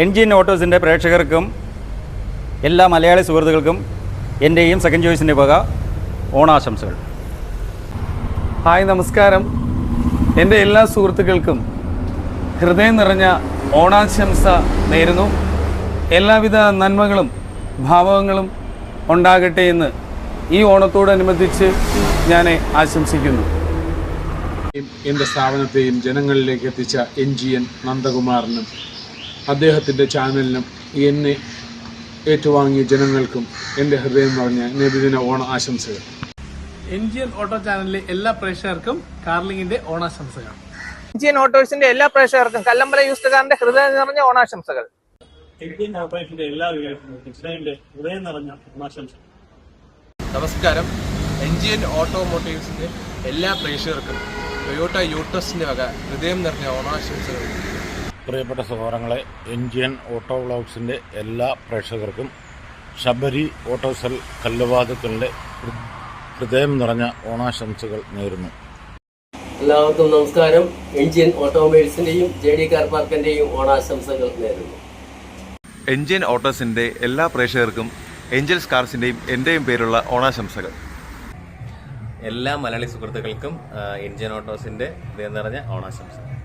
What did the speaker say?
Engine ഓട്ടോസിൻ്റെ പ്രേക്ഷകർക്കും എല്ലാ മലയാളി സുഹൃത്തുക്കൾക്കും എൻ്റെയും സെക്കൻഡ് ചോയ്സിൻ്റെ വക ഓണാശംസകൾ. ഹായ്, നമസ്കാരം. എൻ്റെ എല്ലാ സുഹൃത്തുക്കൾക്കും ഹൃദയം നിറഞ്ഞ ഓണാശംസ നേരുന്നു. എല്ലാവിധ നന്മകളും ഭാവങ്ങളും ഉണ്ടാകട്ടെ എന്ന് ഈ ഓണത്തോടനുബന്ധിച്ച് ഞാൻ ആശംസിക്കുന്നു. എൻ്റെ സ്ഥാപനത്തെയും ജനങ്ങളിലേക്ക് എത്തിച്ച NGN നന്ദകുമാറിനും അദ്ദേഹത്തിൻ്റെ ചാനലിനും എന്നെ ഏറ്റുവാങ്ങിയ ജനങ്ങൾക്കും എൻ്റെ ഹൃദയം നിറഞ്ഞ നബിദിന ഓണ ആശംസകൾ. NGN ഓട്ടോ ചാനലിലെ എല്ലാ പ്രേക്ഷകർക്കും കാർലിങ്ങിന്റെ ഓണാശംസകൾ. NGN ഓട്ടോസിന്റെ എല്ലാ പ്രേക്ഷകർക്കും കല്ലമ്പല യൂസ്റ്റുകാരന്റെ ഹൃദയം നിറഞ്ഞ ഓണാശംസകൾ. NGN ഓട്ടോസിന്റെ എല്ലാ ഹൃദയം നിറഞ്ഞ ഓണാശംസകൾ. നമസ്കാരം. NGN ഓട്ടോമോട്ടീവ്സിന്റെ എല്ലാ പ്രേക്ഷകർക്കും ടൊയോട്ട യൂട്രസിന്റെ വക ഹൃദയം നിറഞ്ഞ ഓണാശംസകൾ. പ്രിയപ്പെട്ട സഹോദരങ്ങളെ, NGN ഓട്ടോ വ്ളോഗ്സിൻ്റെ എല്ലാ പ്രേക്ഷകർക്കും ശബരി ഓട്ടോസെൽ കല്ലുവാതുക്കളുടെ ഹൃദയം നിറഞ്ഞ ഓണാശംസകൾ നേരുന്നു. എല്ലാവർക്കും നമസ്കാരം. NGN ഓട്ടോമൊബൈൽസിന്റെയും JD കാർ പാർക്കിന്റെയും ഓണാശംസകൾ നേരുന്നു. NGN ഓട്ടോസിൻ്റെ എല്ലാ പ്രേക്ഷകർക്കും ഏഞ്ചൽസ് കാർസിൻ്റെയും എൻ്റെയും പേരുള്ള ഓണാശംസകൾ. എല്ലാ മലയാളി സുഹൃത്തുക്കൾക്കും NGN ഓട്ടോസിൻ്റെ ഹൃദയം നിറഞ്ഞ ഓണാശംസകൾ.